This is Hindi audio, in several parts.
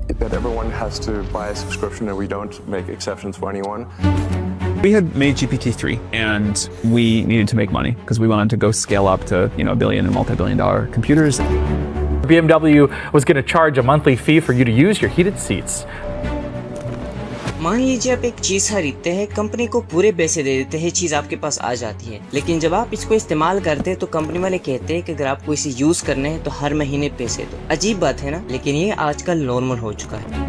that everyone has to buy a subscription and we don't make exceptions for anyone. We had made GPT-3 and we needed to make money because we wanted to go scale up to, a billion and multi-billion-dollar computers. BMW was going to charge a monthly fee for you to use your heated seats. मान लीजिए आप एक चीज खरीदते हैं, कंपनी को पूरे पैसे दे देते हैं, चीज आपके पास आ जाती है, लेकिन जब आप इसको इस्तेमाल करते हैं तो कंपनी वाले कहते हैं कि अगर आपको इसे यूज करना है तो हर महीने पैसे दो। अजीब बात है ना, लेकिन ये आजकल नॉर्मल हो चुका है।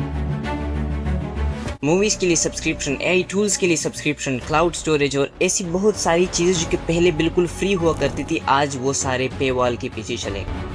मूवीज के लिए सब्सक्रिप्शन, एआई टूल्स के लिए सब्सक्रिप्शन, क्लाउड स्टोरेज और ऐसी बहुत सारी चीजें जो कि पहले बिल्कुल फ्री हुआ करती थी, आज वो सारे पे वॉल के पीछे चले गए।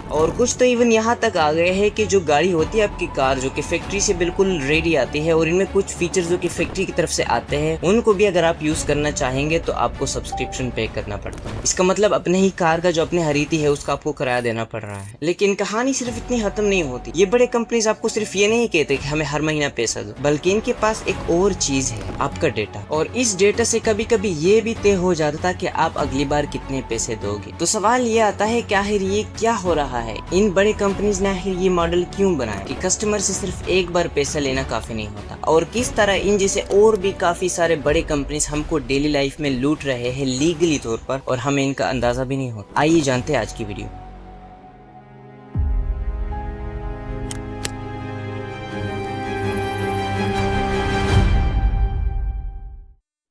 और कुछ तो इवन यहाँ तक आ गए हैं कि जो गाड़ी होती है आपकी कार, जो कि फैक्ट्री से बिल्कुल रेडी आती है और इनमें कुछ फीचर्स जो कि फैक्ट्री की तरफ से आते हैं, उनको भी अगर आप यूज करना चाहेंगे तो आपको सब्सक्रिप्शन पे करना पड़ता है। इसका मतलब अपने ही कार का जो आपने खरीदी है उसका आपको किराया देना पड़ रहा है। लेकिन कहानी सिर्फ इतनी खत्म नहीं होती। ये बड़े कंपनीज आपको सिर्फ ये नहीं कहते कि हमें हर महीना पैसा दो, बल्कि इनके पास एक और चीज है, आपका डेटा। और इस डेटा से कभी कभी ये भी तय हो जाता था कि आप अगली बार कितने पैसे दोगे। तो सवाल ये आता है कि आखिर ये क्या हो रहा है? इन बड़े कंपनीज ने आखिर ये मॉडल क्यों बनाया कि कस्टमर से सिर्फ एक बार पैसा लेना काफी नहीं होता, और किस तरह इन जैसे और भी काफी सारे बड़े कंपनीज हमको डेली लाइफ में लूट रहे हैं लीगली तौर पर, और हमें इनका अंदाजा भी नहीं होता। आइए जानते हैं आज की वीडियो।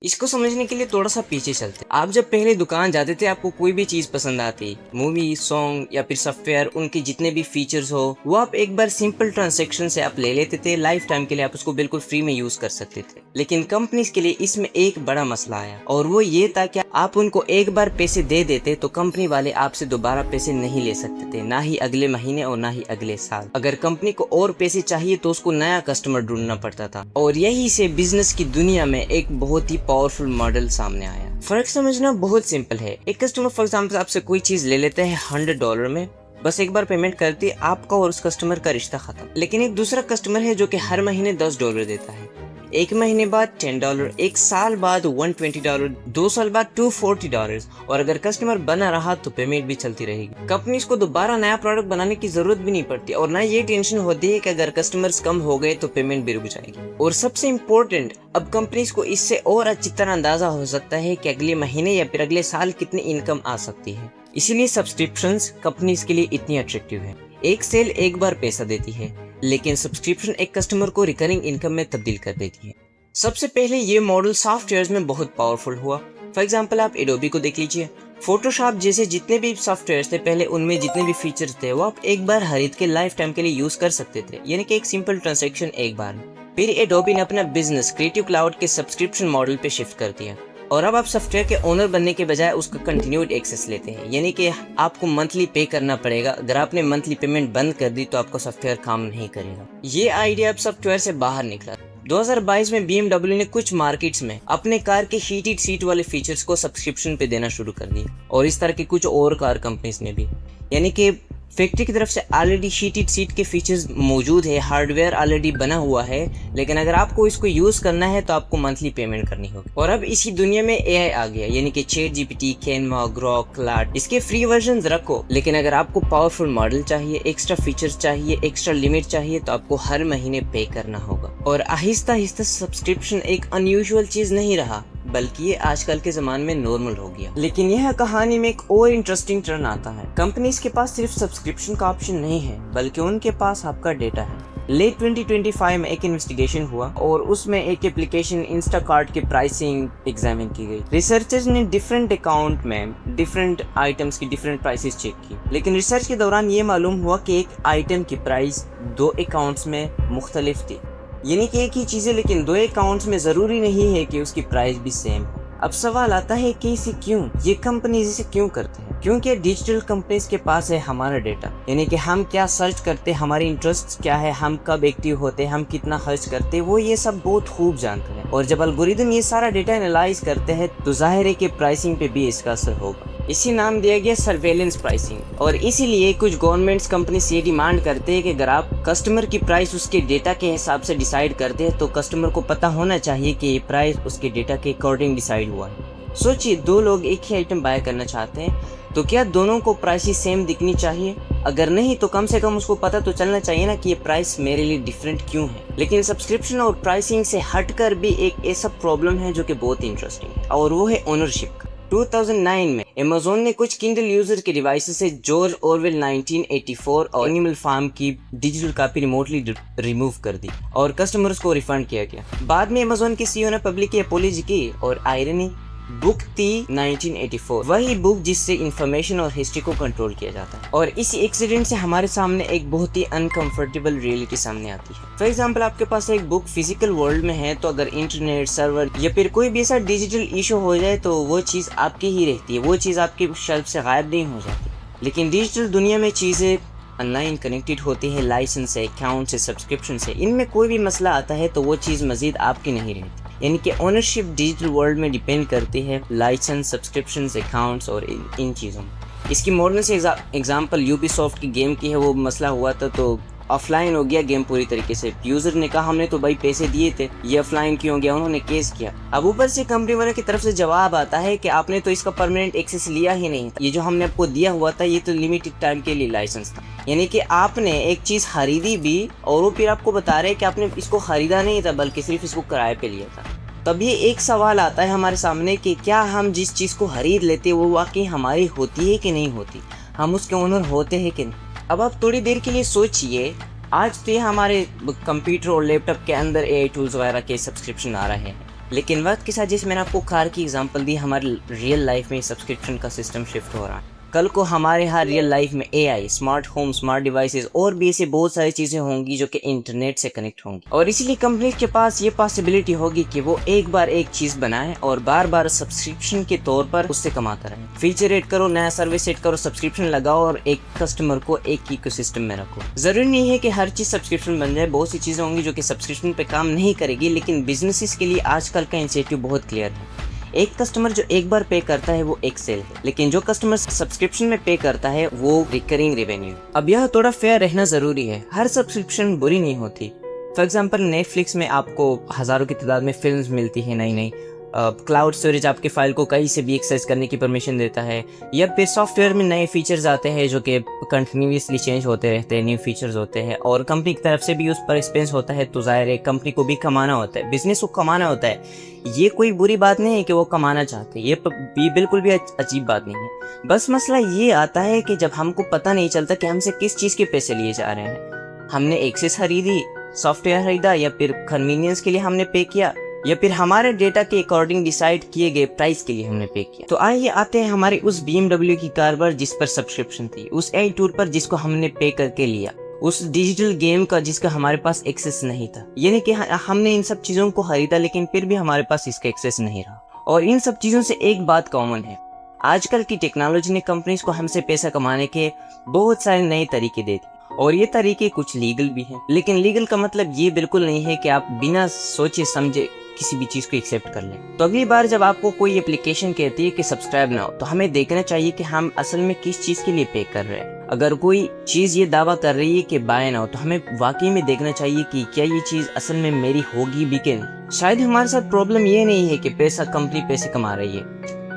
इसको समझने के लिए थोड़ा सा पीछे चलते। आप जब पहले दुकान जाते थे, आपको कोई भी चीज पसंद आती, मूवी, सॉन्ग या फिर सॉफ्टवेयर, उनके जितने भी फीचर्स हो, वो आप एक बार सिंपल ट्रांजैक्शन से आप ले लेते थे। लाइफ टाइम के लिए आप उसको बिल्कुल फ्री में यूज कर सकते थे। लेकिन कंपनीज के लिए इसमें एक बड़ा मसला आया, और वो ये था कि आप उनको एक बार पैसे दे देते तो कंपनी वाले आपसे दोबारा पैसे नहीं ले सकते थे, ना ही अगले महीने और ना ही अगले साल। अगर कंपनी को और पैसे चाहिए तो उसको नया कस्टमर ढूंढना पड़ता था, और यही से बिजनेस की दुनिया में एक बहुत ही पावरफुल मॉडल सामने आया। फर्क समझना बहुत सिंपल है। एक कस्टमर फॉर एग्जांपल आपसे कोई चीज ले लेते हैं $100 में, बस एक बार पेमेंट करती है, आपका और उस कस्टमर का रिश्ता खत्म। लेकिन एक दूसरा कस्टमर है जो कि हर महीने $10 देता है, एक महीने बाद $10, एक साल बाद $120, 2 साल बाद $240, और अगर कस्टमर बना रहा तो पेमेंट भी चलती रहेगी। कंपनीज को दोबारा नया प्रोडक्ट बनाने की जरूरत भी नहीं पड़ती, और ना ये टेंशन होती है कि अगर कस्टमर्स कम हो गए तो पेमेंट भी रुक जाएगी। और सबसे इम्पोर्टेंट, अब कंपनीज को इससे और अच्छी तरह अंदाजा हो सकता है कि अगले महीने या फिर अगले साल कितनी इनकम आ सकती है। इसीलिए सब्सक्रिप्शंस कंपनीज के लिए इतनी अट्रैक्टिव है। एक सेल एक बार पैसा देती है, लेकिन सब्सक्रिप्शन एक कस्टमर को रिकरिंग इनकम में तब्दील कर देती है। सबसे पहले ये मॉडल सॉफ्टवेयर्स में बहुत पावरफुल हुआ। फॉर एग्जांपल आप एडोबी को देख लीजिए। फोटोशॉप जैसे जितने भी सॉफ्टवेयर्स थे पहले, उनमें जितने भी फीचर्स थे वो आप एक बार खरीद के लाइफ टाइम के लिए यूज कर सकते थे, यानी कि एक सिंपल ट्रांजैक्शन एक बार में। फिर एडोबी ने अपना बिजनेस क्रिएटिव क्लाउड के सब्सक्रिप्शन मॉडल पे शिफ्ट कर दिया, और अब आप सॉफ्टवेयर के ओनर बनने के बजाय उसका कंटिन्यूड एक्सेस लेते हैं, यानी कि आपको मंथली पे करना पड़ेगा। अगर आपने मंथली पेमेंट बंद कर दी तो आपका सॉफ्टवेयर काम नहीं करेगा। ये आइडिया अब सॉफ्टवेयर से बाहर निकला। 2022 में BMW ने कुछ मार्केट्स में अपने कार के हीटेड सीट वाले फीचर्स को सब्सक्रिप्शन पे देना शुरू कर दिया, और इस तरह की कुछ और कार कंपनीज ने भी, यानी कि फैक्ट्री की तरफ से ऑलरेडी हीटेड सीट के फीचर्स मौजूद है, हार्डवेयर ऑलरेडी बना हुआ है, लेकिन अगर आपको इसको यूज करना है तो आपको मंथली पेमेंट करनी होगी। और अब इसी दुनिया में एआई आ गया, यानी कि ChatGPT, कैनवा, ग्रॉक, क्लाउड, इसके फ्री वर्जन रखो, लेकिन अगर आपको पावरफुल मॉडल चाहिए, एक्स्ट्रा फीचर्स चाहिए, एक्स्ट्रा लिमिट चाहिए, तो आपको हर महीने पे करना होगा। और आहिस्ता आहिस्ता सब्सक्रिप्शन एक अनयूजुअल चीज नहीं रहा, बल्कि ये आजकल के जमाने में नॉर्मल हो गया। लेकिन यह कहानी में एक और इंटरेस्टिंग टर्न आता है। कंपनीज के पास सिर्फ सब्सक्रिप्शन का ऑप्शन नहीं है, बल्कि उनके पास आपका डेटा है। लेट 2025 में एक इन्वेस्टिगेशन हुआ, और उसमें एक एप्लीकेशन इंस्टाकार्ट की प्राइसिंग एग्जामिन की गई। रिसर्चर्स ने डिफरेंट अकाउंट में डिफरेंट आइटम्स की डिफरेंट प्राइसेस चेक की, लेकिन रिसर्च के दौरान ये मालूम हुआ कि एक आइटम की प्राइस 2 अकाउंट्स में मुख्तलिफ थी, यानी कि एक ही चीज़ है लेकिन 2 अकाउंट्स में ज़रूरी नहीं है कि उसकी प्राइस भी सेम हो। अब सवाल आता है कि इसे क्यों, ये कंपनीज इसे क्यों करते हैं? क्योंकि डिजिटल कंपनीज के पास है हमारा डेटा, यानी कि हम क्या सर्च करते, हमारी इंटरेस्ट क्या है, हम कब एक्टिव होते, हम कितना खर्च करते, वो ये सब बहुत खूब जानते हैं। और जब एल्गोरिदम ये सारा डेटा एनालाइज करते हैं तो जाहिर है कि प्राइसिंग पे भी इसका असर होगा। इसी नाम दिया गया सर्वेलेंस प्राइसिंग। और इसीलिए कुछ गवर्नमेंट्स कंपनी से डिमांड करते हैं कि अगर आप कस्टमर की प्राइस उसके डेटा के हिसाब से डिसाइड करते हैं तो कस्टमर को पता होना चाहिए कि ये प्राइस उसके डेटा के अकॉर्डिंग डिसाइड हुआ है। सोचिए, 2 लोग एक ही आइटम बाय करना चाहते हैं, तो क्या दोनों को प्राइस सेम दिखनी चाहिए? अगर नहीं तो कम से कम उसको पता तो चलना चाहिए ना कि ये प्राइस मेरे लिए डिफरेंट क्यों है। लेकिन सब्सक्रिप्शन और प्राइसिंग से हटकर भी एक ऐसा प्रॉब्लम है जो कि बहुत इंटरेस्टिंग है, और वो है ओनरशिप का। 2009 में अमेज़न ने कुछ किंडल यूजर के डिवाइसेस से जॉर्ज ऑरवेल 1984 और एनिमल फार्म की डिजिटल कॉपी रिमोटली रिमूव कर दी और कस्टमर्स को रिफंड किया गया। बाद में अमेज़न के सीईओ ने पब्लिकली अपॉलॉजी की और आयरनी बुक थी 1984, वही बुक जिससे इंफॉर्मेशन और हिस्ट्री को कंट्रोल किया जाता है। और इसी एक्सीडेंट से हमारे सामने एक बहुत ही अनकंफर्टेबल रियलिटी सामने आती है। फॉर एग्जांपल, आपके पास एक बुक फिजिकल वर्ल्ड में है, तो अगर इंटरनेट सर्वर या फिर कोई भी ऐसा डिजिटल इशू हो जाए तो वो चीज़ आपकी ही रहती है, वो चीज़ आपकी शेल्फ से गायब नहीं हो जाती। लेकिन डिजिटल दुनिया में चीज़ें ऑनलाइन कनेक्टेड होती है, लाइसेंस से, अकाउंट से, सब्सक्रिप्शन से। इनमें कोई भी मसला आता है तो वो चीज़ मजीद आपकी नहीं रहती, यानी कि ओनरशिप डिजिटल वर्ल्ड में डिपेंड करती है लाइसेंस, सब्सक्रिप्शन, अकाउंट्स और इन चीज़ों में। इसकी मॉडर्न से एग्जांपल यूबीसॉफ्ट की गेम की है। वो मसला हुआ था तो ऑफलाइन हो गया गेम पूरी तरीके से। यूज़र ने कहा हमने तो भाई पैसे दिए थे, ये ऑफलाइन क्यों हो गया, उन्होंने केस किया। अब ऊपर से कंपनी वाले की तरफ से जवाब आता है कि आपने तो इसका परमानेंट एक्सेस लिया ही नहीं था, ये जो हमने आपको दिया हुआ था ये तो लिमिटेड टाइम के लिए लाइसेंस था। यानी कि आपने एक चीज़ खरीदी भी और वो फिर आपको बता रहे हैं कि आपने इसको खरीदा नहीं था बल्कि सिर्फ इसको किराए पे लिया था। तब ये एक सवाल आता है हमारे सामने कि क्या हम जिस चीज़ को खरीद लेते हैं वो वाकई हमारी होती है कि नहीं होती, हम उसके ओनर होते हैं कि नहीं। अब आप थोड़ी देर के लिए सोचिए, आज तो ये हमारे कंप्यूटर और लैपटॉप के अंदर एआई टूल्स वगैरह के सब्सक्रिप्शन आ रहे हैं, लेकिन वक्त के साथ जैसे मैंने आपको कार की एग्जांपल दी, हमारे रियल लाइफ में सब्सक्रिप्शन का सिस्टम शिफ्ट हो रहा है। कल को हमारे यहाँ रियल लाइफ में AI, smart home, smart devices और भी ऐसे बहुत सारी चीज़ें होंगी जो कि इंटरनेट से कनेक्ट होंगी, और इसीलिए कंपनी के पास ये पॉसिबिलिटी होगी कि वो एक बार एक चीज़ बनाए और बार बार सब्सक्रिप्शन के तौर पर उससे कमाता रहे। फीचर ऐड करो, नया सर्विस ऐड करो, सब्सक्रिप्शन लगाओ और एक कस्टमर को एक इकोसिस्टम में रखो। ज़रूरी नहीं है कि हर चीज़ सब्सक्रिप्शन बन जाए, बहुत सी चीज़ें होंगी जो कि सब्सक्रिप्शन पे काम नहीं करेगी, लेकिन बिजनेसेस के लिए आजकल का इंसेंटिव बहुत क्लियर है। एक कस्टमर जो एक बार पे करता है वो एक सेल है, लेकिन जो कस्टमर सब्सक्रिप्शन में पे करता है वो रिकरिंग रेवेन्यू। अब यह थोड़ा फेयर रहना ज़रूरी है, हर सब्सक्रिप्शन बुरी नहीं होती। फॉर एग्जांपल, नेटफ्लिक्स में आपको हज़ारों की तादाद में फिल्म्स मिलती है नई नई। क्लाउड स्टोरेज आपके फाइल को कहीं से भी एक्सेस करने की परमिशन देता है, या फिर सॉफ्टवेयर में नए फीचर्स आते हैं जो कि कंटिन्यूसली चेंज होते रहते हैं, न्यू फीचर्स होते हैं, और कंपनी की तरफ से भी उस पर एक्सपेंस होता है, तो ज़ाहिर है कंपनी को भी कमाना होता है, बिजनेस को कमाना होता है। ये कोई बुरी बात नहीं है कि वो कमाना चाहते हैं, ये बिल्कुल भी अजीब बात नहीं है। बस मसला ये आता है कि जब हमको पता नहीं चलता कि हमसे किस चीज़ के पैसे लिए जा रहे हैं। हमने एक्सेस खरीदी, सॉफ्टवेयर खरीदा, या फिर कन्वीनियंस के लिए हमने पे किया, या फिर हमारे डेटा के अकॉर्डिंग डिसाइड किए गए प्राइस के लिए हमने पे किया। तो आइए आते हैं हमारी उस BMW की कार पर जिस पर सब्सक्रिप्शन थी, उस एआई टूल पर जिसको हमने पे करके लिया, उस डिजिटल गेम का जिसका हमारे पास एक्सेस नहीं था। यानी कि हमने इन सब चीज़ों को खरीदा लेकिन फिर भी हमारे पास इसका एक्सेस नहीं रहा। और इन सब चीज़ों से एक बात कॉमन है, आजकल की टेक्नोलॉजी ने कंपनीज को हमसे पैसा कमाने के बहुत सारे नए तरीके दे दिए, और ये तरीके कुछ लीगल भी हैं। लेकिन लीगल का मतलब ये बिल्कुल नहीं है कि आप बिना सोचे समझे किसी भी चीज़ को एक्सेप्ट कर लें। तो अगली बार जब आपको कोई एप्लीकेशन कहती है कि सब्सक्राइब ना हो, तो हमें देखना चाहिए कि हम असल में किस चीज़ के लिए पे कर रहे हैं। अगर कोई चीज़ ये दावा कर रही है कि बाय ना हो, तो हमें वाकई में देखना चाहिए कि क्या ये चीज़ असल में मेरी होगी भी कि नहीं। शायद हमारे साथ प्रॉब्लम ये नहीं है कि कंपनी पैसे कमा रही है,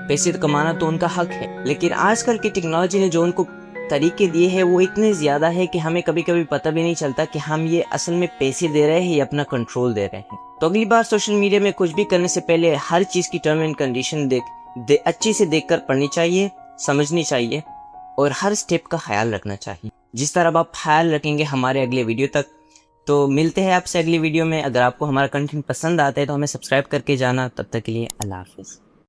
पैसे तो कमाना तो उनका हक है, लेकिन आजकल की टेक्नोलॉजी ने जो उनको तरीके दिए हैं वो इतने ज़्यादा है कि हमें कभी कभी पता भी नहीं चलता कि हम ये असल में पैसे दे रहे हैं या अपना कंट्रोल दे रहे हैं। तो अगली बार सोशल मीडिया में कुछ भी करने से पहले हर चीज़ की टर्म एंड कंडीशन अच्छी से देखकर पढ़नी चाहिए, समझनी चाहिए, और हर स्टेप का ख्याल रखना चाहिए। जिस तरह आप ख्याल रखेंगे हमारे अगले वीडियो तक। तो मिलते हैं आपसे अगली वीडियो में। अगर आपको हमारा कंटेंट पसंद आता है तो हमें सब्सक्राइब करके जाना। तब तक के लिए अल्लाह हाफिज़।